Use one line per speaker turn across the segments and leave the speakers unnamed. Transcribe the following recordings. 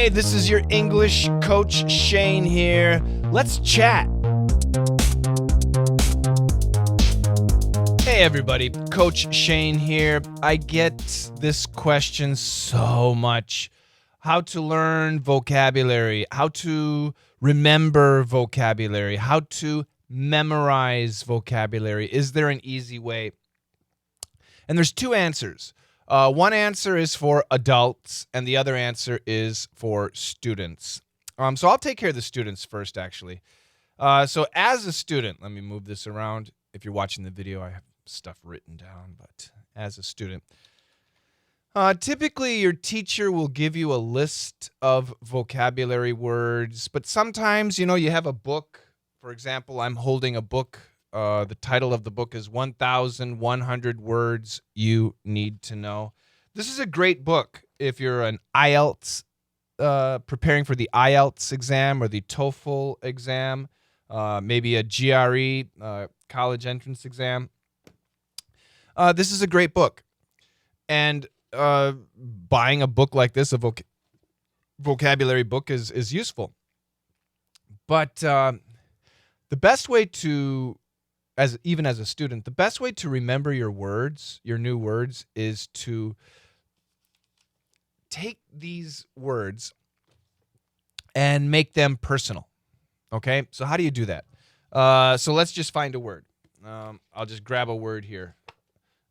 Hey, this is your English coach Shane here. Let's chat. Hey everybody, Coach Shane here. I get this question so much. How to learn vocabulary, how to remember vocabulary, how to memorize vocabulary. Is there an easy way? And there's two answers. One answer is for adults, and the other answer is for students. So I'll take care of the students first, actually. So as a student, let me move this around. If you're watching the video, I have stuff written down, but as a student, typically your teacher will give you a list of vocabulary words, but sometimes, you have a book. For example, I'm holding a book. The title of the book is 1,100 Words You Need to Know. This is a great book if you're an IELTS, preparing for the IELTS exam or the TOEFL exam, maybe a GRE, college entrance exam. This is a great book. And buying a book like this, a vocabulary book, is useful. But the best way to, even as a student, the best way to remember your words, your new words, is to take these words and make them personal. Okay? So how do you do that? So let's just find a word. I'll just grab a word here.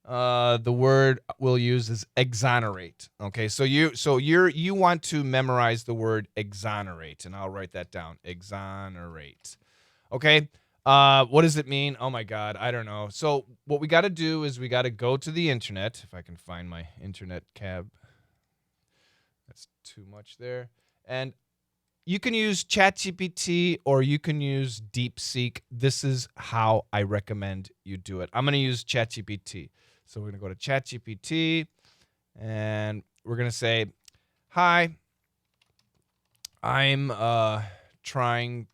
The word we'll use is exonerate. Okay? So you want to memorize the word exonerate, and I'll write that down. Exonerate. Okay? What does it mean? Oh my God, I don't know. So what we got to do is we got to go to the internet. If I can find my internet tab. That's too much there. And you can use ChatGPT or you can use DeepSeek. This is how I recommend you do it. I'm going to use ChatGPT. So we're going to go to ChatGPT and we're going to say, hi, I'm trying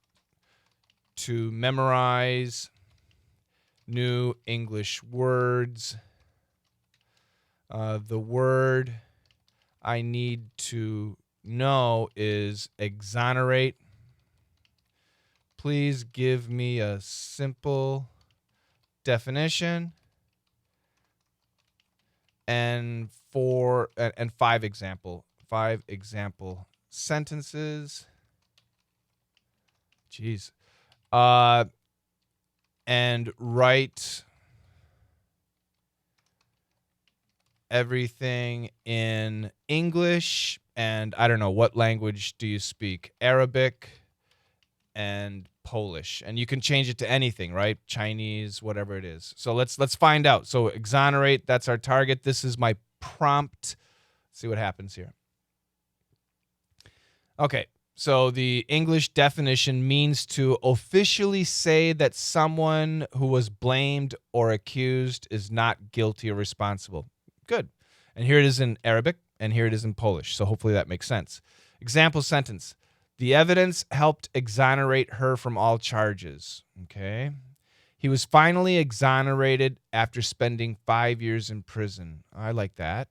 to memorize new English words. The word I need to know is exonerate. Please give me a simple definition and five example sentences. Jeez. And write everything in English, and I don't know, what language do you speak? Arabic and Polish. And you can change it to anything, right? Chinese, whatever it is. So let's find out. So exonerate, that's our target. This is my prompt. Let's see what happens here. Okay. So the English definition means to officially say that someone who was blamed or accused is not guilty or responsible. Good. And here it is in Arabic, and here it is in Polish. So hopefully that makes sense. Example sentence. The evidence helped exonerate her from all charges. Okay. He was finally exonerated after spending 5 years in prison. I like that.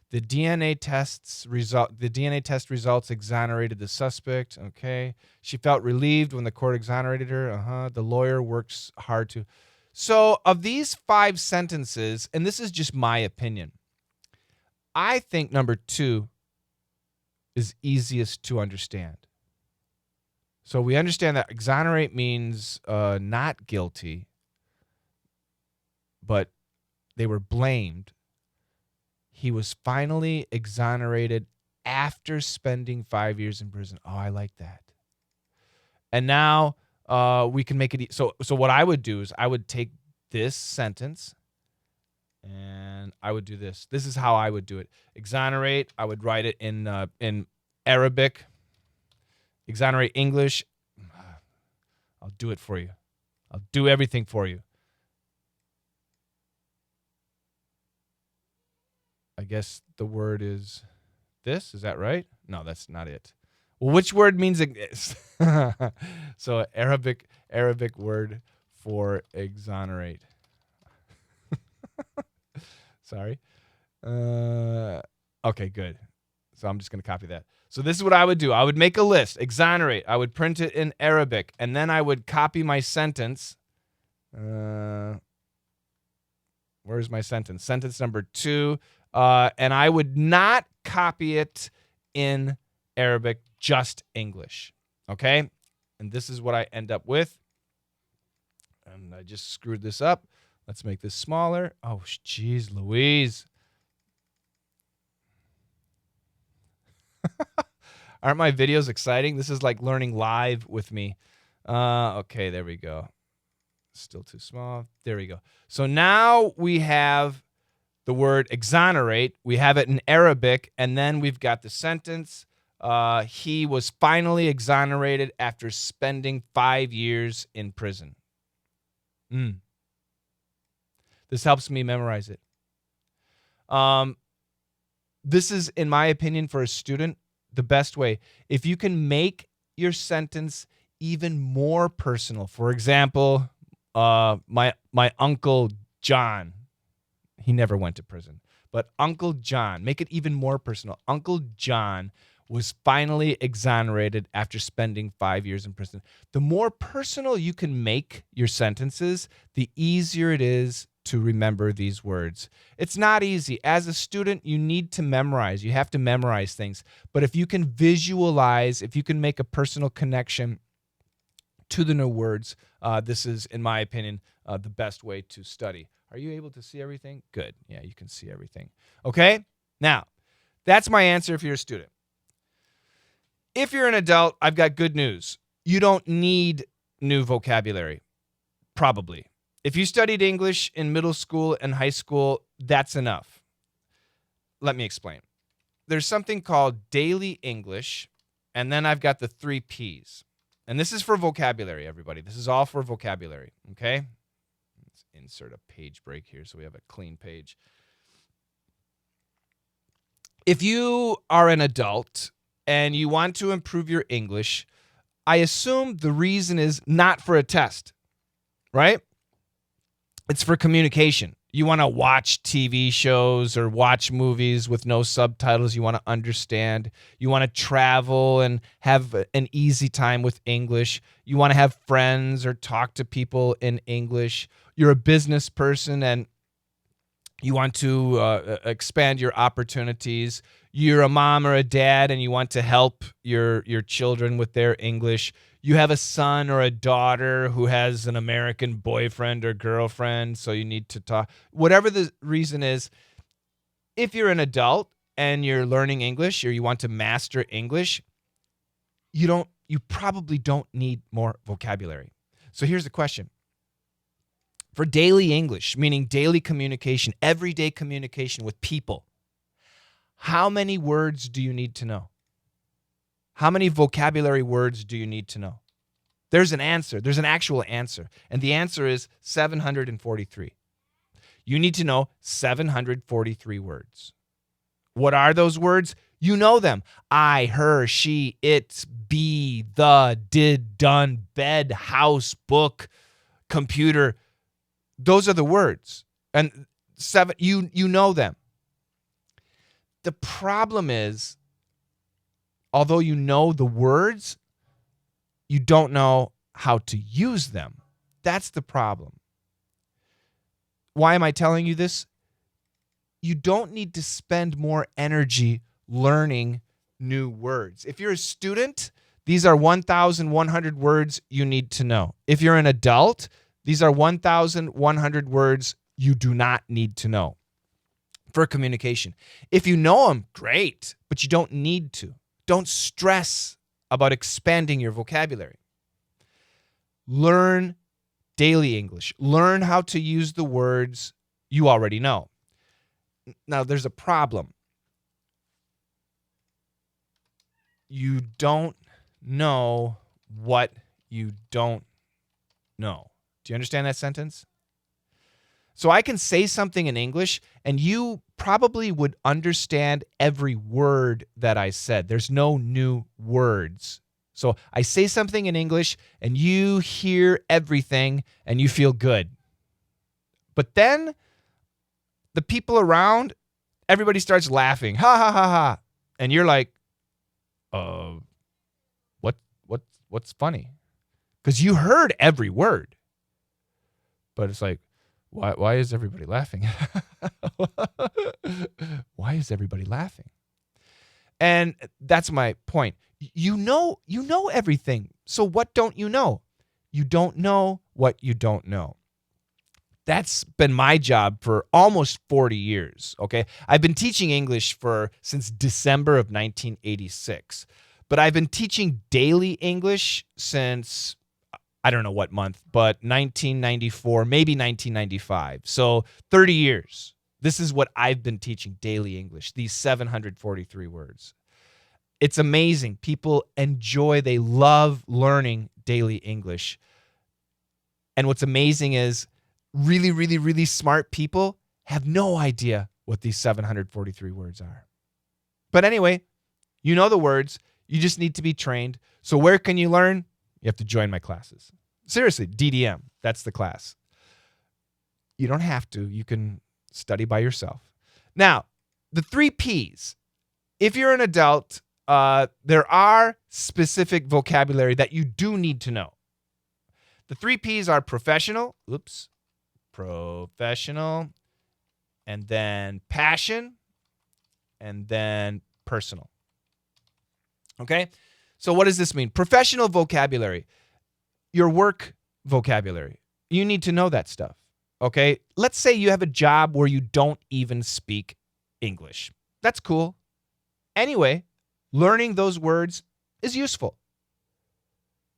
The DNA test results exonerated the suspect. Okay. She felt relieved when the court exonerated her. The lawyer works hard to. So of these 5 sentences, and this is just my opinion, I think number 2 is easiest to understand. So we understand that exonerate means not guilty, but they were blamed. He was finally exonerated after spending 5 years in prison. Oh, I like that. And now we can make it. So what I would do is I would take this sentence and I would do this. This is how I would do it. Exonerate. I would write it in Arabic. Exonerate English. I'll do it for you. I'll do everything for you. I guess the word is this. Is that right? No, that's not it. Well, which word means so Arabic word for exonerate. Sorry. Okay, good. So I'm just going to copy that. So this is what I would do. I would make a list, exonerate. I would print it in Arabic, and then I would copy my sentence. Where's my sentence? Sentence number 2. And I would not copy it in Arabic, just English. Okay? And this is what I end up with. And I just screwed this up. Let's make this smaller. Oh, geez, Louise. Aren't my videos exciting? This is like learning live with me. Okay, there we go. Still too small. There we go. So now we have the word exonerate. We have it in Arabic, and then we've got the sentence. He was finally exonerated after spending 5 years in prison. This helps me memorize it. This is, in my opinion, for a student, the best way. If you can make your sentence even more personal. For example, my Uncle John, he never went to prison, but Uncle John, make it even more personal. Uncle John was finally exonerated after spending 5 years in prison. The more personal you can make your sentences, the easier it is to remember these words. It's not easy. As a student, you need to memorize. You have to memorize things. But if you can visualize, if you can make a personal connection to the new words, this is, in my opinion, the best way to study. Are you able to see everything? Good. Yeah, you can see everything. Okay? Now, that's my answer if you're a student. If you're an adult, I've got good news. You don't need new vocabulary, probably. If you studied English in middle school and high school, that's enough. Let me explain. There's something called daily English, and then I've got the 3 Ps. And this is for vocabulary, everybody. This is all for vocabulary, okay? Let's insert a page break here so we have a clean page. If you are an adult and you want to improve your English, I assume the reason is not for a test, right? It's for communication. You want to watch TV shows or watch movies with no subtitles. You want to understand. You want to travel and have an easy time with English. You want to have friends or talk to people in English. You're a business person and you want to expand your opportunities. You're a mom or a dad and you want to help your children with their English. You have a son or a daughter who has an American boyfriend or girlfriend, so you need to talk. Whatever the reason is, if you're an adult and you're learning English or you want to master English, you probably don't need more vocabulary. So here's the question. For daily English, meaning daily communication, everyday communication with people, how many words do you need to know? How many vocabulary words do you need to know? There's an answer. There's an actual answer. And the answer is 743. You need to know 743 words. What are those words? You know them. I, her, she, it, be, the, did, done, bed, house, book, computer. Those are the words. And you know them. The problem is, although you know the words, you don't know how to use them. That's the problem. Why am I telling you this? You don't need to spend more energy learning new words. If you're a student, these are 1,100 words you need to know. If you're an adult, these are 1,100 words you do not need to know for communication. If you know them, great, but you don't need to. Don't stress about expanding your vocabulary. Learn daily English. Learn how to use the words you already know. Now, there's a problem. You don't know what you don't know. Do you understand that sentence? So I can say something in English, and you probably would understand every word that I said. There's no new words. So I say something in English, and you hear everything, and you feel good. But then the people around, everybody starts laughing. Ha, ha, ha, ha. And you're like, uh, what's funny? Because you heard every word. But it's like, why is everybody laughing? Why is everybody laughing? And that's my point. You know everything. So what don't you know? You don't know what you don't know. That's been my job for almost 40 years, okay? I've been teaching English since December of 1986. But I've been teaching daily English since, I don't know what month, but 1994, maybe 1995. So 30 years. This is what I've been teaching daily English, these 743 words. It's amazing. People they love learning daily English. And what's amazing is really, really, really smart people have no idea what these 743 words are. But anyway, you know the words. You just need to be trained. So where can you learn? You have to join my classes. Seriously, DDM, that's the class. You don't have to. You can study by yourself. Now, the 3 Ps. If you're an adult, there are specific vocabulary that you do need to know. The 3 Ps are professional, and then passion, and then personal. Okay? So what does this mean? Professional vocabulary, your work vocabulary. You need to know that stuff. Okay? Let's say you have a job where you don't even speak English. That's cool. Anyway, learning those words is useful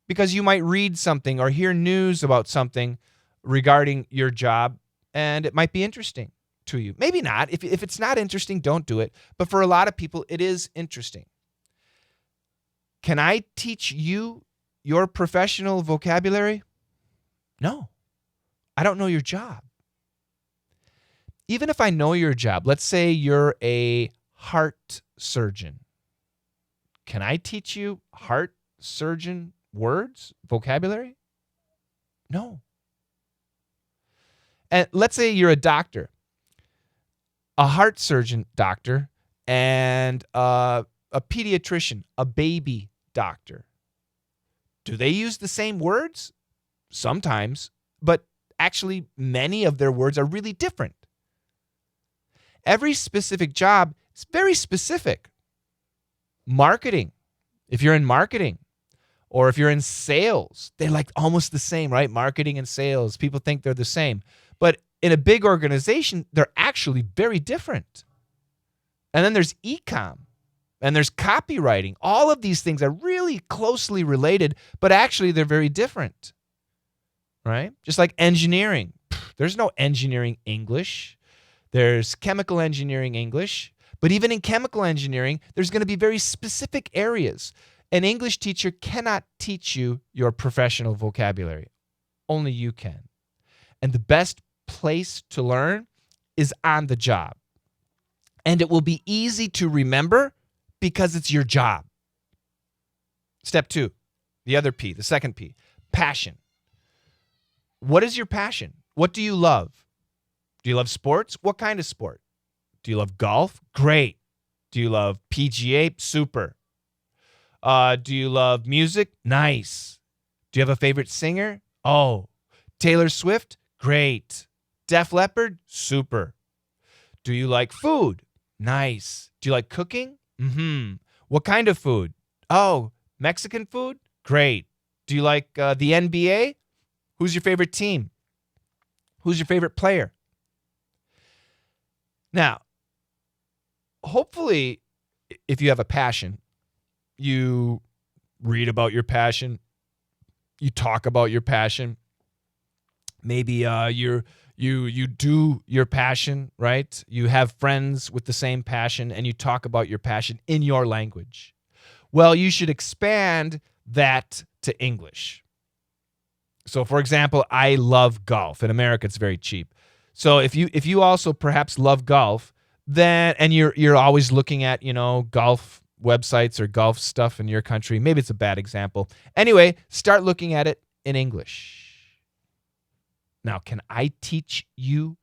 because you might read something or hear news about something regarding your job, and it might be interesting to you. Maybe not. If it's not interesting, don't do it. But for a lot of people, it is interesting. Can I teach you your professional vocabulary? No. I don't know your job. Even if I know your job, let's say you're a heart surgeon. Can I teach you heart surgeon words, vocabulary? No. And let's say you're a doctor, a heart surgeon doctor, and a pediatrician, a baby doctor. Do they use the same words? Sometimes, but actually many of their words are really different. Every specific job is very specific. Marketing, if you're in marketing, or if you're in sales, they're like almost the same, right? Marketing and sales, people think they're the same. But in a big organization, they're actually very different. And then there's e-com, and there's copywriting. All of these things are really closely related, but actually they're very different, right? Just like engineering. There's no engineering English. There's chemical engineering English. But even in chemical engineering, there's going to be very specific areas. An English teacher cannot teach you your professional vocabulary. Only you can. And the best place to learn is on the job. And it will be easy to remember because it's your job. Step 2, the other P, the second P, passion. What is your passion? What do you love? Do you love sports? What kind of sport? Do you love golf? Great. Do you love PGA? Super. Do you love music? Nice. Do you have a favorite singer? Oh, Taylor Swift? Great. Def Leppard? Super. Do you like food? Nice. Do you like cooking? Mm-hmm. What kind of food? Oh, Mexican food? Great. Do you like the NBA? Who's your favorite team? Who's your favorite player? Now, hopefully, if you have a passion, you read about your passion, you talk about your passion. Maybe you do your passion, right? You have friends with the same passion, and you talk about your passion in your language. Well, you should expand that to English. So, for example, I love golf. In America, it's very cheap. So if you also perhaps love golf, then and you're always looking at, golf websites or golf stuff in your country, maybe it's a bad example. Anyway, start looking at it in English. Now, can I teach you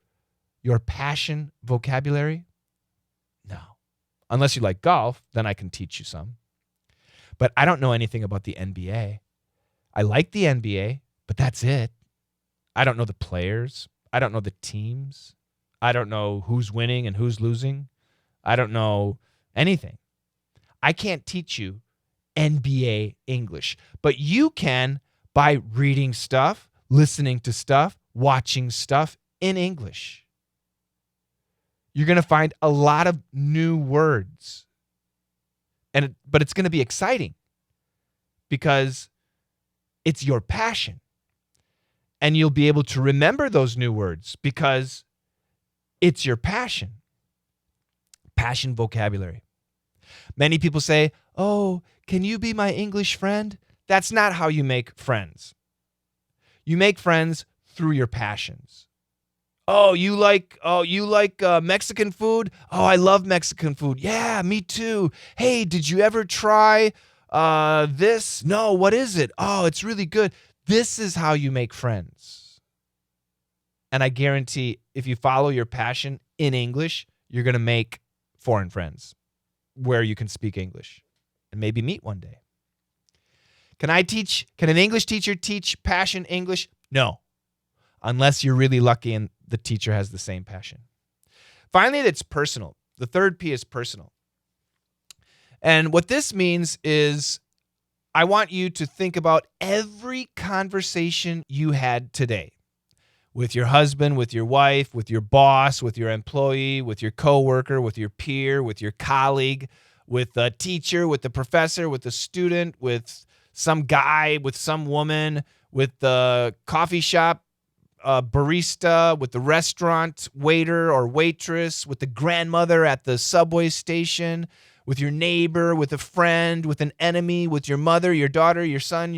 your passion vocabulary? No, Unless you like golf, then I can teach you some. But I don't know anything about the NBA. I like the NBA, but that's it. I don't know the players. I don't know the teams. I don't know who's winning and who's losing. I don't know anything. I can't teach you NBA English, but you can by reading stuff, listening to stuff, watching stuff in English. You're going to find a lot of new words. But it's going to be exciting because it's your passion. And you'll be able to remember those new words because it's your passion. Passion vocabulary. Many people say, "Oh, can you be my English friend?" That's not how you make friends. You make friends through your passions. Oh, you like Mexican food? Oh, I love Mexican food. Yeah, me too. Hey, did you ever try this? No, what is it? Oh, it's really good. This is how you make friends. And I guarantee if you follow your passion in English, you're going to make foreign friends where you can speak English and maybe meet one day. Can an English teacher teach passion English? No, unless you're really lucky and the teacher has the same passion. Finally, it's personal. The third P is personal. And what this means is I want you to think about every conversation you had today with your husband, with your wife, with your boss, with your employee, with your coworker, with your peer, with your colleague, with the teacher, with the professor, with the student, with some guy, with some woman, with the coffee shop barista, with the restaurant waiter or waitress, with the grandmother at the subway station, with your neighbor, with a friend, with an enemy, with your mother, your daughter, your son,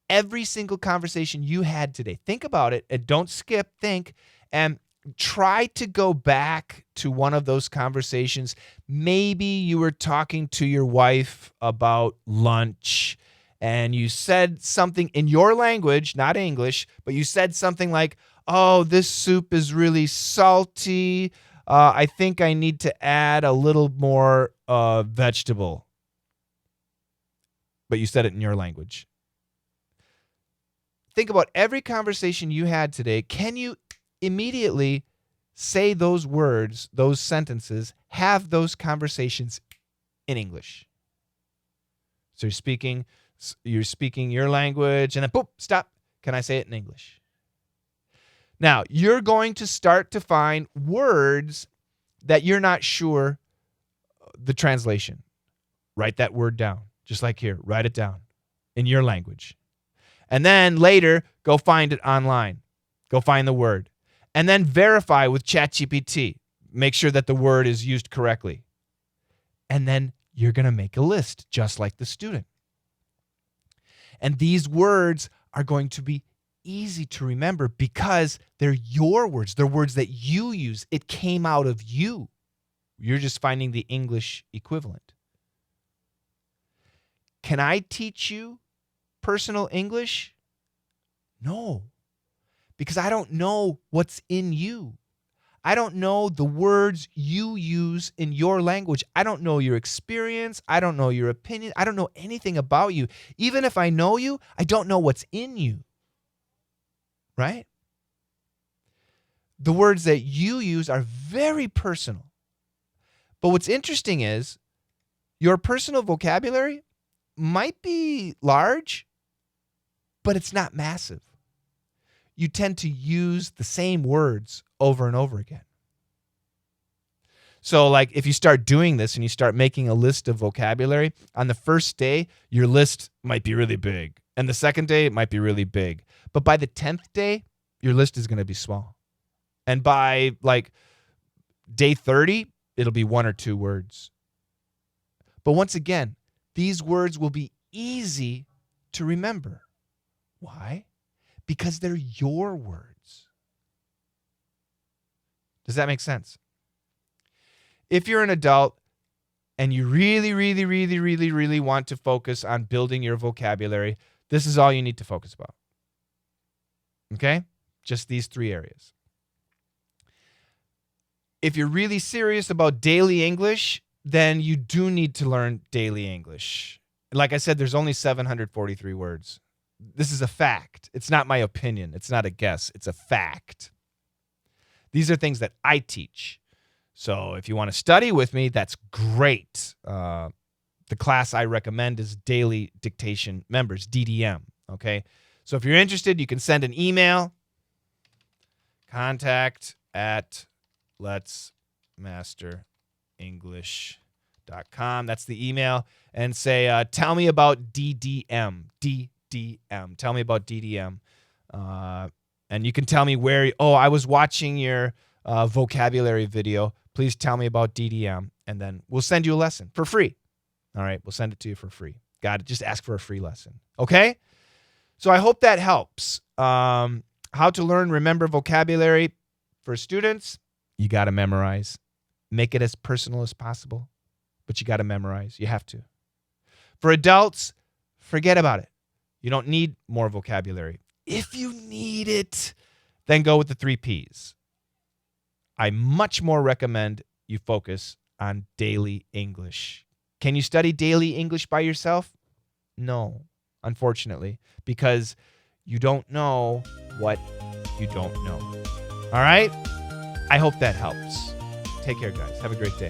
every single conversation you had today. Think about it and don't skip, think, and try to go back to one of those conversations. Maybe you were talking to your wife about lunch and you said something in your language, not English, but you said something like, "Oh, this soup is really salty. I think I need to add a little more vegetable." But you said it in your language. Think about every conversation you had today. Can you immediately say those words, those sentences, have those conversations in English? So you're speaking your language, and then boop, stop. Can I say it in English? Now, you're going to start to find words that you're not sure the translation. Write that word down, just like here. Write it down in your language. And then later, go find it online. Go find the word. And then verify with ChatGPT. Make sure that the word is used correctly. And then you're going to make a list, just like the student. And these words are going to be easy to remember because they're your words. They're words that you use. It came out of you. You're just finding the English equivalent. Can I teach you personal English? No, because I don't know what's in you. I don't know the words you use in your language. I don't know your experience. I don't know your opinion. I don't know anything about you. Even if I know you, I don't know what's in you. Right? The words that you use are very personal. But what's interesting is your personal vocabulary might be large, but it's not massive. You tend to use the same words over and over again. So like if you start doing this and you start making a list of vocabulary, on the first day, your list might be really big. And the second day, it might be really big. But by the 10th day, your list is going to be small. And by like day 30, it'll be 1 or 2 words. But once again, these words will be easy to remember. Why? Because they're your words. Does that make sense? If you're an adult and you really, really, really, really, really want to focus on building your vocabulary, this is all you need to focus about. Okay? Just these 3 areas. If you're really serious about daily English, then you do need to learn daily English. Like I said, there's only 743 words. This is a fact. It's not my opinion. It's not a guess. It's a fact. These are things that I teach. So if you want to study with me, that's great. The class I recommend is Daily Dictation Members, DDM. Okay. So if you're interested, you can send an email, contact@letsmasterenglish.com. That's the email. And say, tell me about DDM. DDM. Tell me about DDM. And you can tell me where, I was watching your vocabulary video. Please tell me about DDM. And then we'll send you a lesson for free. All right, we'll send it to you for free. Got it? Just ask for a free lesson. Okay? So I hope that helps. How to learn, remember vocabulary for students, you got to memorize. Make it as personal as possible, but you got to memorize. You have to. For adults, forget about it. You don't need more vocabulary. If you need it, then go with the 3 Ps. I much more recommend you focus on daily English. Can you study daily English by yourself? No, unfortunately, because you don't know what you don't know. All right? I hope that helps. Take care, guys. Have a great day.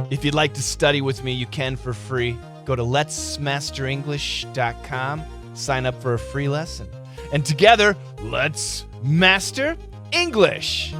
If you'd like to study with me, you can for free. Go to letsmasterenglish.com. Sign up for a free lesson. And together, let's master English.